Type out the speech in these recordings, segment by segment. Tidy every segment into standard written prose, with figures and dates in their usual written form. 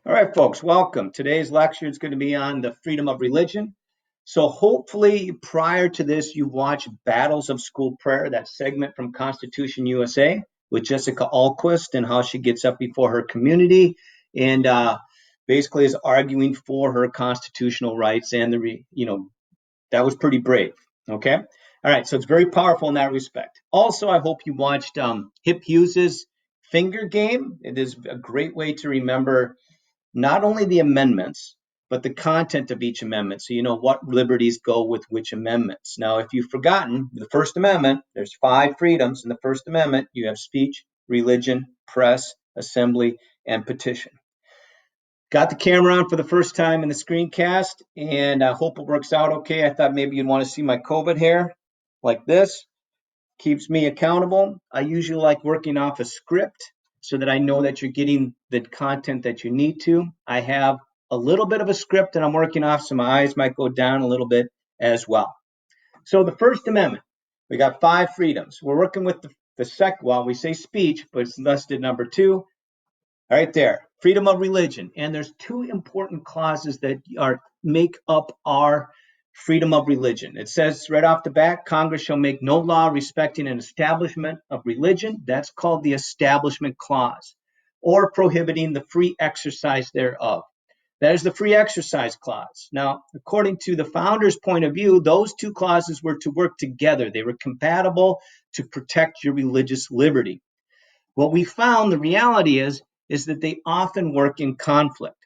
All right, folks, welcome. Today's lecture is going to be on the freedom of religion. So hopefully prior to this, you watched Battles of School Prayer, that segment from Constitution USA with Jessica Alquist and how she gets up before her community and basically is arguing for her constitutional rights and that was pretty brave. Okay. All right. So it's very powerful in that respect. Also, I hope you watched Hip Hughes's Finger Game. It is a great way to remember not only the amendments, but the content of each amendment. So you know what liberties go with which amendments. Now, if you've forgotten the First Amendment, there's 5 freedoms in the First Amendment. You have speech, religion, press, assembly, and petition. Got the camera on for the first time in the screencast, and I hope it works out okay. I thought maybe you'd want to see my COVID hair like this. Keeps me accountable. I usually like working off a script so that I know that you're getting the content that you need to. I have a little bit of a script that I'm working off, so my eyes might go down a little bit as well. So the First Amendment, we got 5 freedoms. We're working with the second, well, we say speech, but it's listed number 2. Right there, freedom of religion. And there's 2 important clauses that make up our freedom of religion. It says right off the bat, Congress shall make no law respecting an establishment of religion. That's called the Establishment Clause, or prohibiting the free exercise thereof. That is the Free Exercise Clause. Now, according to the founders' point of view, those 2 clauses were to work together. They were compatible to protect your religious liberty. What we found, the reality is that they often work in conflict.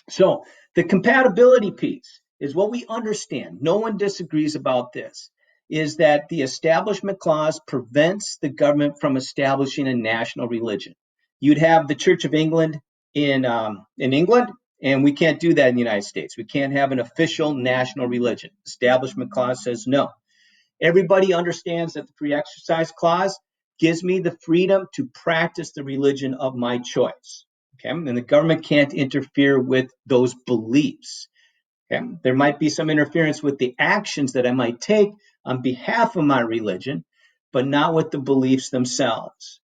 So the compatibility piece is what we understand. No one disagrees about this, is that the Establishment Clause prevents the government from establishing a national religion. You'd have the Church of England in England, and we can't do that in the United States. We can't have an official national religion. Establishment Clause says no. Everybody understands that the Free Exercise Clause gives me the freedom to practice the religion of my choice. Okay, and the government can't interfere with those beliefs. Okay, there might be some interference with the actions that I might take on behalf of my religion, but not with the beliefs themselves.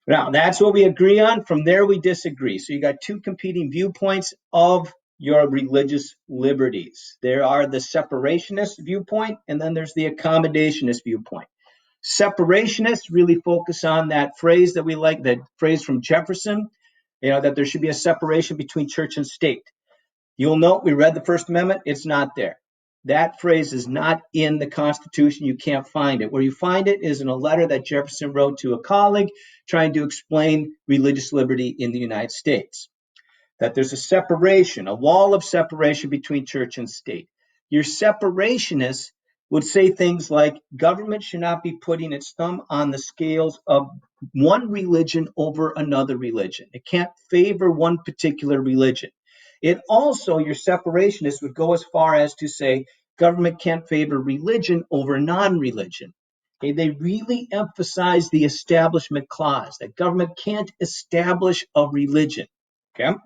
Now, that's what we agree on. From there, we disagree. So you got 2 competing viewpoints of your religious liberties. There are the separationist viewpoint, and then there's the accommodationist viewpoint. Separationists really focus on that phrase that we like, that phrase from Jefferson, that there should be a separation between church and state. You'll note we read the First Amendment, it's not there. That phrase is not in the Constitution. You can't find it. Where you find it is in a letter that Jefferson wrote to a colleague trying to explain religious liberty in the United States. That there's a separation, a wall of separation between church and state. Your separationists would say things like government should not be putting its thumb on the scales of one religion over another religion. It can't favor one particular religion. It also, your separationists would go as far as to say government can't favor religion over non-religion. Okay, they really emphasize the Establishment Clause, that government can't establish a religion. Okay?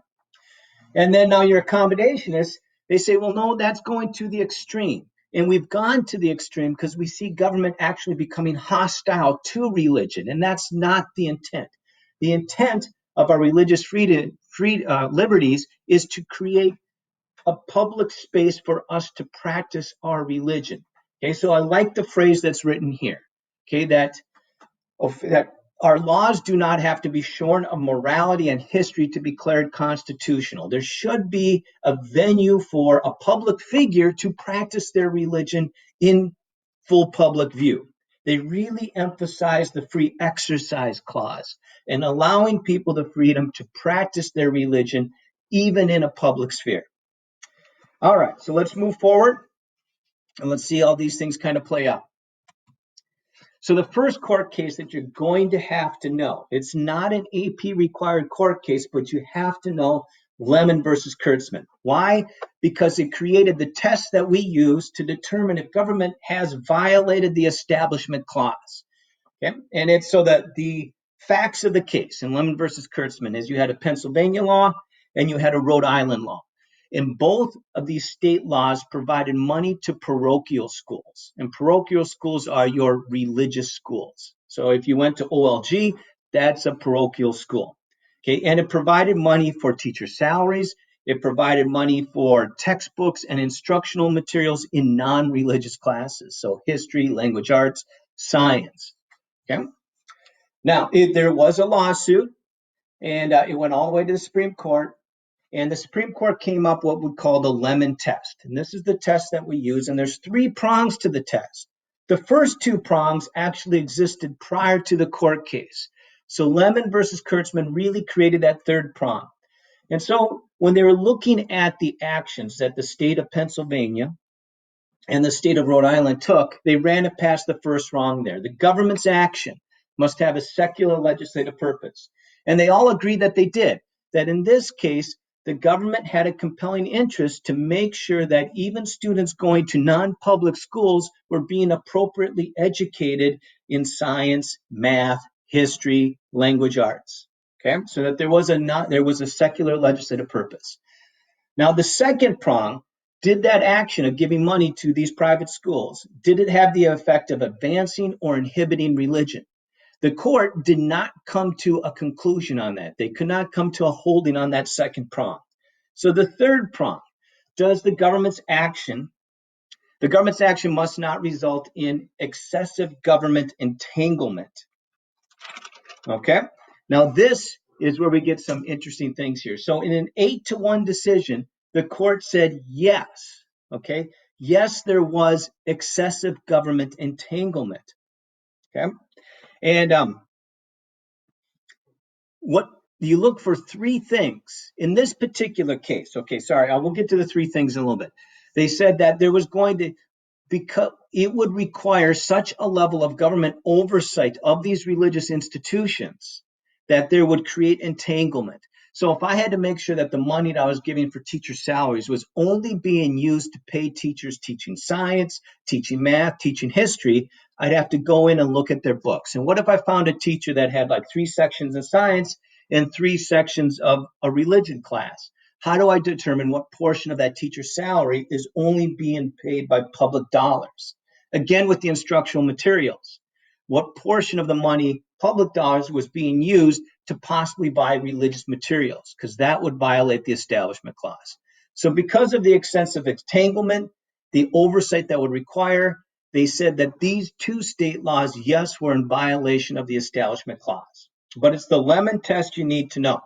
And then now your accommodationists, they say, well, no, that's going to the extreme. And we've gone to the extreme because we see government actually becoming hostile to religion. And that's not the intent. The intent of our religious liberties is to create a public space for us to practice our religion. Okay, so I like the phrase that's written here. Okay, that our laws do not have to be shorn of morality and history to be declared constitutional. There should be a venue for a public figure to practice their religion in full public view. They really emphasize the Free Exercise Clause and allowing people the freedom to practice their religion even in a public sphere. All right, so let's move forward and let's see how these things kind of play out. So the first court case that you're going to have to know, it's not an AP required court case, but you have to know Lemon versus Kurtzman. Why? Because it created the test that we use to determine if government has violated the Establishment Clause. Okay? And it's so that the facts of the case in Lemon versus Kurtzman is you had a Pennsylvania law and you had a Rhode Island law. And both of these state laws provided money to parochial schools. And parochial schools are your religious schools. So if you went to OLG, that's a parochial school. Okay, and it provided money for teacher salaries. It provided money for textbooks and instructional materials in non-religious classes, so history, language arts, science. Okay. Now, there was a lawsuit, and it went all the way to the Supreme Court. And the Supreme Court came up what we call the Lemon Test. And this is the test that we use. And there's 3 prongs to the test. The first 2 prongs actually existed prior to the court case. So Lemon versus Kurtzman really created that 3rd prong. And so when they were looking at the actions that the state of Pennsylvania and the state of Rhode Island took, they ran it past the first wrong there. The government's action must have a secular legislative purpose. And they all agreed that they did, that in this case, the government had a compelling interest to make sure that even students going to non-public schools were being appropriately educated in science, math, history, language arts. Okay, so that there was a secular legislative purpose. Now, the second prong, did that action of giving money to these private schools, did it have the effect of advancing or inhibiting religion? The court did not come to a conclusion on that. They could not come to a holding on that second prong. So the third prong, does the government's action must not result in excessive government entanglement. Okay? Now this is where we get some interesting things here. So in an 8-1 decision, the court said yes. Okay? Yes, there was excessive government entanglement. Okay? And what you look for 3 things in this particular case. Okay, sorry, I will get to the 3 things in a little bit. They said that there was going to, because it would require such a level of government oversight of these religious institutions that there would create entanglement. So if I had to make sure that the money that I was giving for teacher salaries was only being used to pay teachers teaching science, teaching math, teaching history, I'd have to go in and look at their books. And what if I found a teacher that had like 3 sections of science and 3 sections of a religion class? How do I determine what portion of that teacher's salary is only being paid by public dollars? Again, with the instructional materials, what portion of the money, public dollars, was being used to possibly buy religious materials? Because that would violate the Establishment Clause. So because of the extensive entanglement, the oversight that would require, they said that these 2 state laws, yes, were in violation of the Establishment Clause. But it's the Lemon Test you need to know.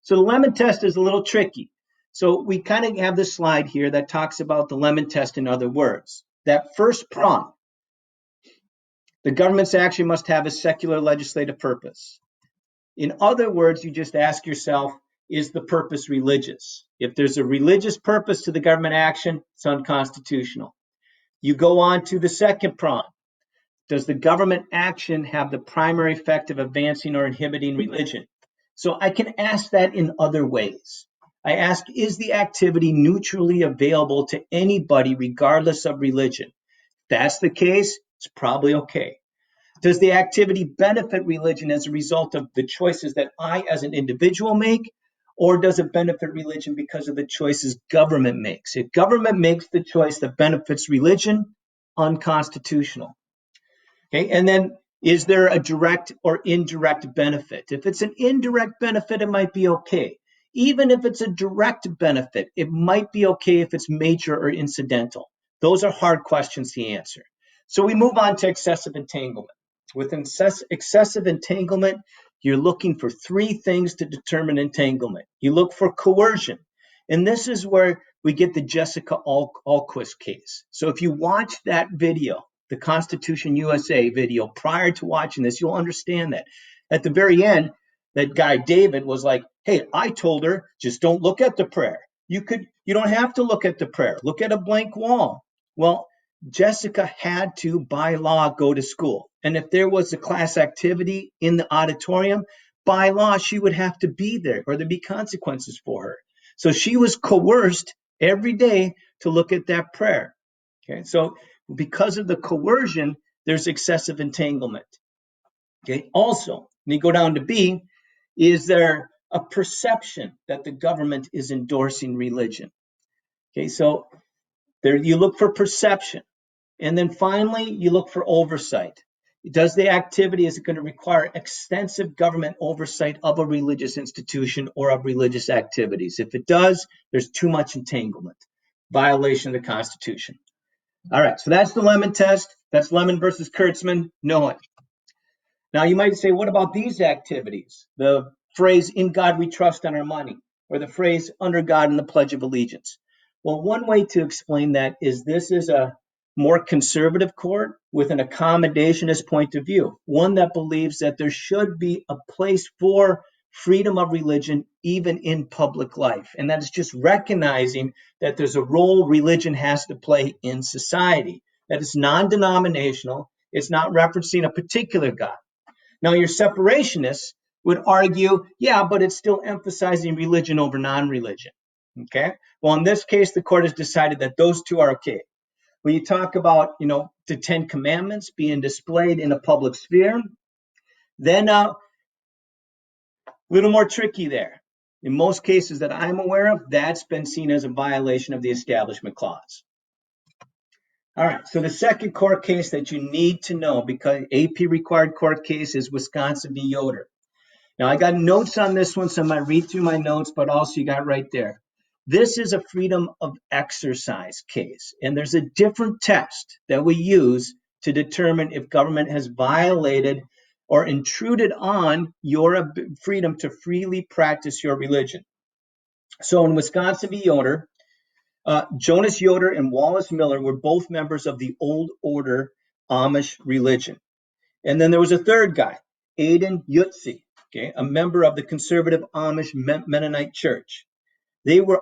So the Lemon Test is a little tricky. So we kind of have this slide here that talks about the Lemon Test in other words. That first prong, the government's action must have a secular legislative purpose. In other words, you just ask yourself, is the purpose religious? If there's a religious purpose to the government action, it's unconstitutional. You go on to the second prong. Does the government action have the primary effect of advancing or inhibiting religion? So I can ask that in other ways. I ask, is the activity neutrally available to anybody regardless of religion? If that's the case, it's probably okay. Does the activity benefit religion as a result of the choices that I as an individual make? Or does it benefit religion because of the choices government makes? If government makes the choice that benefits religion, unconstitutional. Okay, and then is there a direct or indirect benefit? If it's an indirect benefit, it might be okay. Even if it's a direct benefit, it might be okay if it's major or incidental. Those are hard questions to answer. So we move on to excessive entanglement. With excessive entanglement, you're looking for 3 things to determine entanglement. You look for coercion. And this is where we get the Jessica Ahlquist case. So if you watch that video, the Constitution USA video, prior to watching this, you'll understand that. At the very end, that guy David was like, hey, I told her, just don't look at the prayer. You don't have to look at the prayer. Look at a blank wall. Well, Jessica had to, by law, go to school. And if there was a class activity in the auditorium, by law, she would have to be there or there'd be consequences for her. So she was coerced every day to look at that prayer. Okay, so because of the coercion, there's excessive entanglement. Okay, also, when you go down to B, is there a perception that the government is endorsing religion? Okay, so there you look for perception. And then finally, you look for oversight. Does the activity, is it going to require extensive government oversight of a religious institution or of religious activities? If it does, there's too much entanglement, violation of the Constitution. All right, so that's the Lemon test. That's Lemon versus Kurtzman. No. Now you might say, what about these activities? The phrase, in God we trust on our money, or the phrase, under God in the Pledge of Allegiance. Well, one way to explain that is this is a more conservative court with an accommodationist point of view, one that believes that there should be a place for freedom of religion even in public life. And that is just recognizing that there's a role religion has to play in society, that it's non-denominational, it's not referencing a particular God. Now, your separationists would argue, yeah, but it's still emphasizing religion over non-religion. Okay. Well, in this case, the court has decided that those two are okay. When you talk about, the 10 Commandments being displayed in a public sphere, then a little more tricky there. In most cases that I'm aware of, that's been seen as a violation of the Establishment Clause. All right, so the second court case that you need to know, because AP required court case, is Wisconsin v. Yoder. Now, I got notes on this one, so I'm going to read through my notes, but also you got right there. This is a freedom of exercise case, and there's a different test that we use to determine if government has violated or intruded on your freedom to freely practice your religion. So in Wisconsin v. Yoder, Jonas Yoder and Wallace Miller were both members of the Old Order Amish religion. And then there was a third guy, Aiden Yutzi, okay, a member of the conservative Amish Mennonite Church.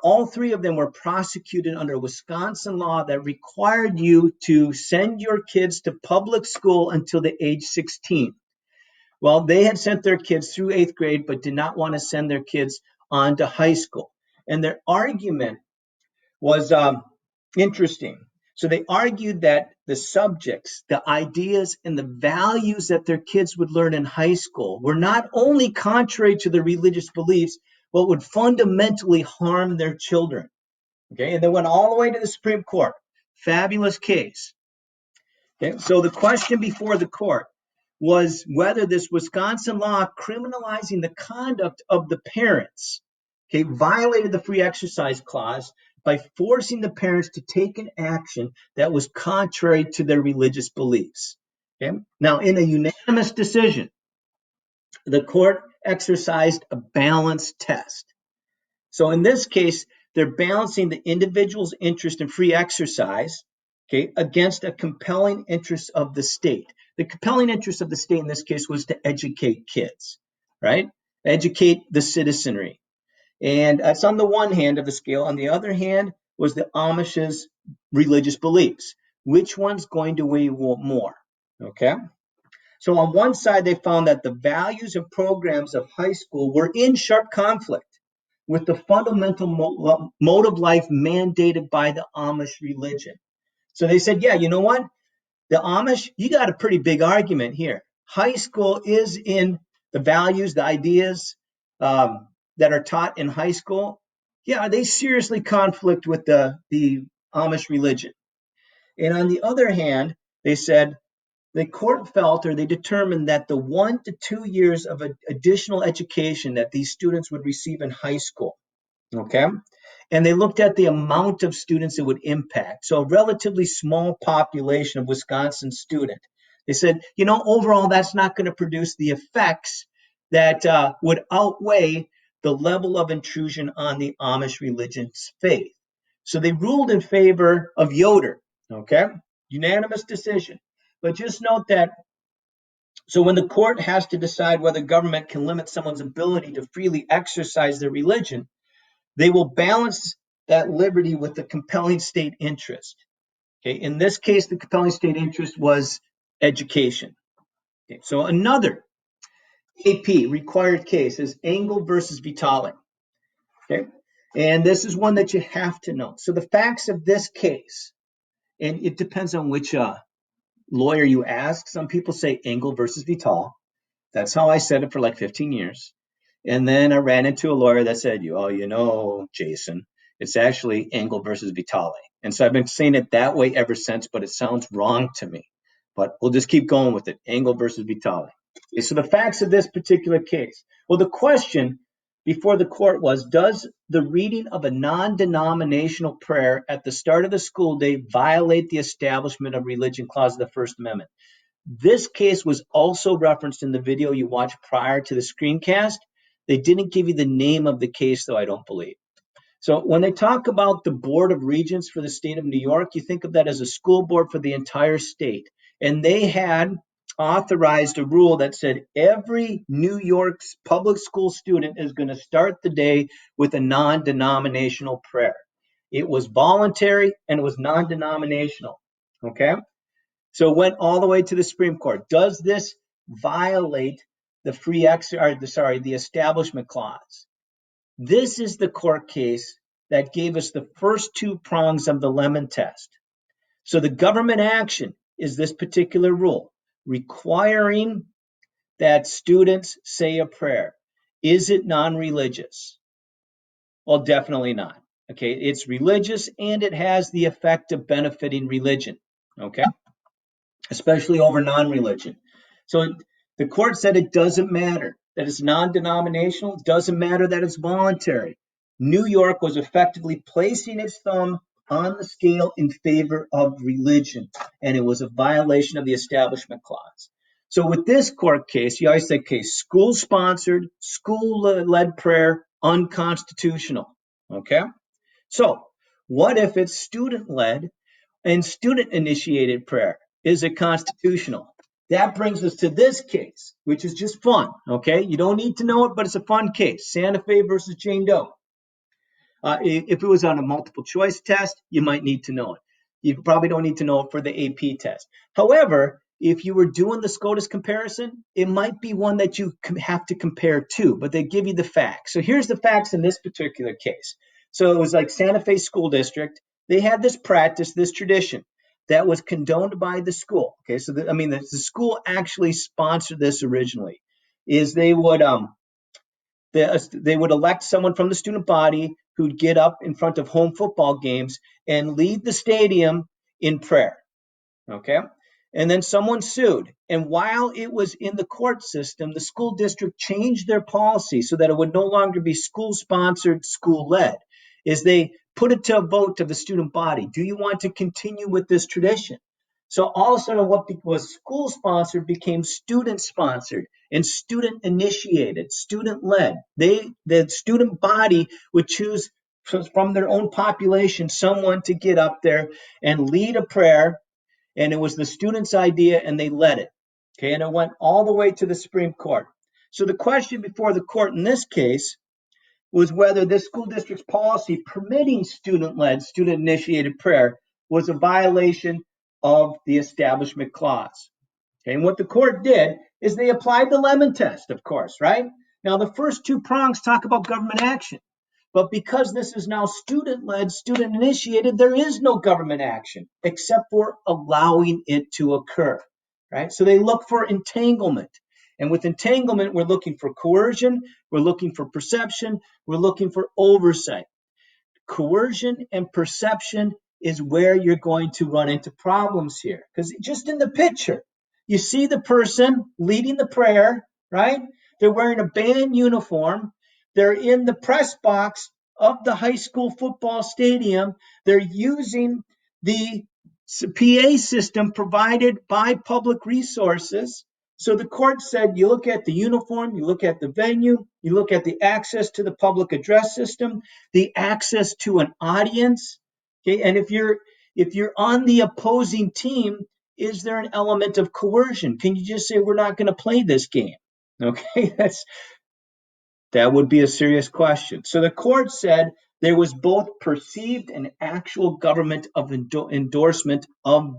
All three of them were prosecuted under Wisconsin law that required you to send your kids to public school until the age 16. Well, they had sent their kids through 8th grade, but did not want to send their kids on to high school. And their argument was interesting. So they argued that the subjects, the ideas, and the values that their kids would learn in high school were not only contrary to their religious beliefs, but would fundamentally harm their children. Okay, and they went all the way to the Supreme Court. Fabulous case. Okay, so the question before the court was whether this Wisconsin law criminalizing the conduct of the parents, okay, violated the free exercise clause by forcing the parents to take an action that was contrary to their religious beliefs. Okay? Now, in a unanimous decision, the court exercised a balanced test. So in this case, they're balancing the individual's interest in free exercise, okay, against a compelling interest of the state. The compelling interest of the state in this case was to educate kids, right? Educate the citizenry. And that's on the one hand of the scale. On the other hand was the Amish's religious beliefs. Which one's going to weigh more? Okay. So on one side, they found that the values and programs of high school were in sharp conflict with the fundamental mode of life mandated by the Amish religion. So they said, yeah, you know what? The Amish, you got a pretty big argument here. High school is in the values, the ideas that are taught in high school. Yeah, they seriously conflict with the Amish religion. And on the other hand, they said the court felt, or they determined, that the 1 to 2 years of additional education that these students would receive in high school, okay, and they looked at the amount of students it would impact. So a relatively small population of Wisconsin student. They said, overall, that's not going to produce the effects that would outweigh the level of intrusion on the Amish religion's faith. So they ruled in favor of Yoder, okay? Unanimous decision. But just note that, so when the court has to decide whether government can limit someone's ability to freely exercise their religion, they will balance that liberty with the compelling state interest. Okay, in this case, the compelling state interest was education. Okay, so another AP required case is Engel versus Vitale. Okay, and this is one that you have to know. So the facts of this case, and it depends on which lawyer you ask. Some people say Engel versus Vitale. That's how I said it for like 15 years. And then I ran into a lawyer that said, Jason, it's actually Engel versus Vitale. And so I've been saying it that way ever since, but it sounds wrong to me. but we'll just keep going with it. Engel versus Vitale. Okay, so the facts of this particular case. Well, the question before the court was, does the reading of a non-denominational prayer at the start of the school day violate the Establishment of Religion Clause of the First Amendment? This case was also referenced in the video you watched prior to the screencast. They didn't give you the name of the case, though, I don't believe. So when they talk about the Board of Regents for the state of New York, you think of that as a school board for the entire state. And they had authorized a rule that said every New York's public school student is going to start the day with a non-denominational prayer. It was voluntary and it was non-denominational. Okay? So it went all the way to the Supreme Court. Does this violate the the Establishment Clause? This is the court case that gave us the first two prongs of the Lemon test. So the government action is this particular rule, requiring that students say a prayer. Is it non-religious? Well, definitely not. Okay, it's religious and it has the effect of benefiting religion. Okay, especially over non-religion. So the court said it doesn't matter that it's non-denominational, doesn't matter that it's voluntary. New York was effectively placing its thumb on the scale in favor of religion, and it was a violation of the Establishment Clause. So with this court case, you always say, okay, school-sponsored, school-led prayer, unconstitutional. Okay? So what if it's student-led and student-initiated prayer? Is it constitutional? That brings us to this case, which is just fun, okay? You don't need to know it, but it's a fun case. Santa Fe versus Jane Doe. If it was on a multiple choice test, you might need to know it. You probably don't need to know it for the AP test. However, if you were doing the SCOTUS comparison, it might be one that you have to compare to, but they give you the facts. So here's the facts in this particular case. So it was like Santa Fe School District. They had this practice, this tradition that was condoned by the school. Okay, so the school actually sponsored this originally. Is they would elect someone from the student body who'd get up in front of home football games and lead the stadium in prayer. Okay, and then someone sued, and while it was in the court system, the school district changed their policy so that it would no longer be school-sponsored, school-led. Is they put it to a vote to the student body. Do you want to continue with this tradition? So all of a sudden, what was school-sponsored became student-sponsored and student-initiated, student-led. The student body would choose from their own population someone to get up there and lead a prayer, and it was the students' idea, and they led it. Okay, and it went all the way to the Supreme Court. So the question before the court in this case was whether this school district's policy permitting student-led, student-initiated prayer was a violation of the Establishment Clause. Okay, and what the court did is they applied the Lemon test, of course, right? Now, the first two prongs talk about government action. But because this is now student-led, student-initiated, there is no government action except for allowing it to occur, right? So they look for entanglement. And with entanglement, we're looking for coercion, we're looking for perception, we're looking for oversight. Coercion and perception is where you're going to run into problems here. Because just in the picture, you see the person leading the prayer, right? They're wearing a band uniform. They're in the press box of the high school football stadium. They're using the PA system provided by public resources. So the court said, you look at the uniform, you look at the venue, you look at the access to the public address system, the access to an audience. Okay, and if you're on the opposing team, is there an element of coercion? Can you just say we're not going to play this game? Okay, that would be a serious question. So the court said there was both perceived and actual government of endorsement of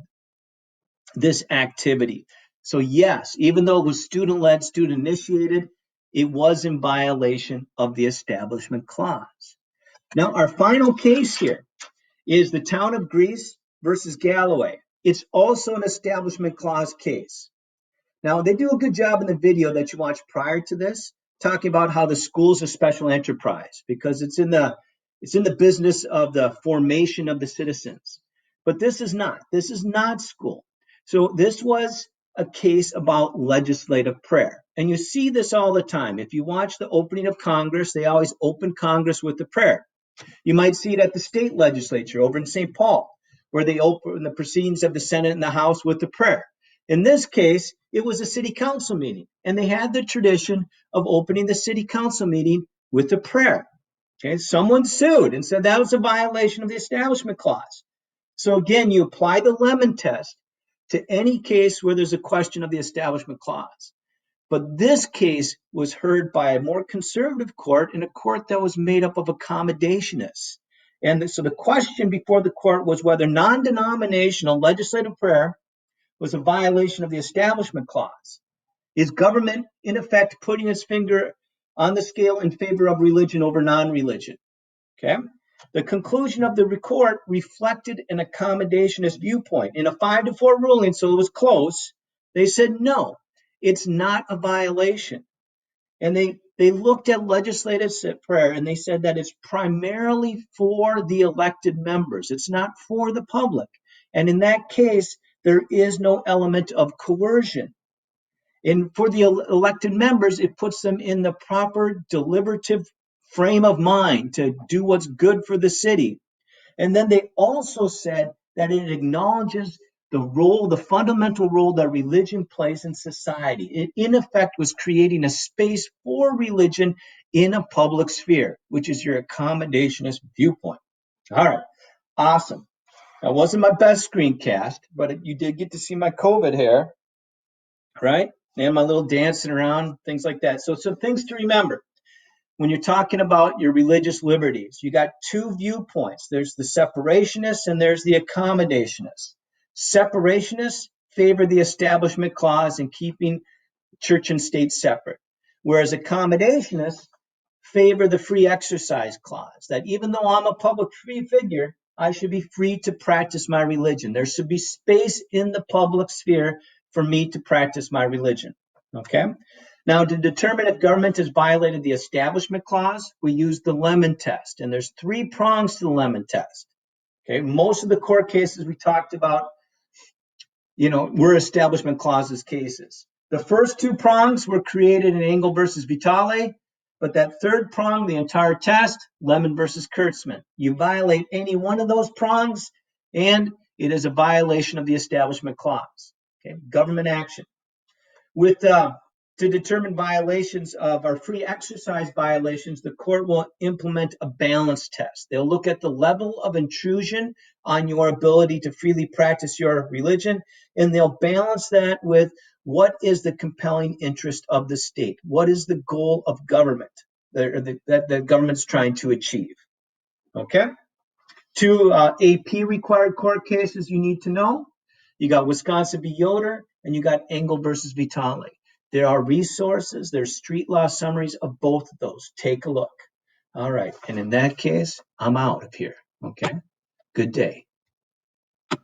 this activity. So yes, even though it was student-led, student-initiated, it was in violation of the Establishment Clause. Now, our final case here is the Town of Greece versus Galloway. It's also an Establishment Clause case. Now, they do a good job in the video that you watched prior to this, talking about how the school's a special enterprise because it's in the business of the formation of the citizens. But this is not. This is not school. So this was a case about legislative prayer. And you see this all the time. If you watch the opening of Congress, they always open Congress with a prayer. You might see it at the state legislature over in St. Paul, where they open the proceedings of the Senate and the House with a prayer. In this case, it was a city council meeting, and they had the tradition of opening the city council meeting with a prayer. Okay, someone sued and said that was a violation of the Establishment Clause. So again, you apply the Lemon test to any case where there's a question of the Establishment Clause. But this case was heard by a more conservative court, in a court that was made up of accommodationists. And so the question before the court was whether non-denominational legislative prayer was a violation of the Establishment Clause. Is government, in effect, putting its finger on the scale in favor of religion over non-religion? Okay. The conclusion of the court reflected an accommodationist viewpoint. In a 5-4 ruling, so it was close, they said no, it's not a violation. And they looked at legislative prayer and they said that it's primarily for the elected members. It's not for the public. And in that case, there is no element of coercion. And for the elected members, it puts them in the proper deliberative frame of mind to do what's good for the city. And then they also said that it acknowledges the role, the fundamental role that religion plays in society. It, in effect, was creating a space for religion in a public sphere, which is your accommodationist viewpoint. All right, awesome. That wasn't my best screencast, but you did get to see my COVID hair, right? And my little dancing around, things like that. So some things to remember when you're talking about your religious liberties. You got two viewpoints. There's the separationists and there's the accommodationists. Separationists favor the Establishment Clause and keeping church and state separate, whereas accommodationists favor the free exercise clause, that even though I'm a public figure, I should be free to practice my religion. There should be space in the public sphere for me to practice my religion. Okay? Now, to determine if government has violated the Establishment Clause, we use the Lemon test, and there's 3 prongs to the Lemon test. Okay? Most of the court cases we talked about, were Establishment Clauses cases. The first 2 prongs were created in Engel versus Vitale, but that third prong, the entire test, Lemon versus Kurtzman. You violate any one of those prongs, and it is a violation of the Establishment Clause. Okay, government action. To determine violations of our free exercise violations, the court will implement a balance test. They'll look at the level of intrusion on your ability to freely practice your religion, and they'll balance that with what is the compelling interest of the state? What is the goal of government that the government's trying to achieve? Okay? 2 AP required court cases you need to know. You got Wisconsin v. Yoder, and you got Engel versus Vitale. There are resources, there's street law summaries of both of those. Take a look. All right, and in that case, I'm out of here. Okay? Good day.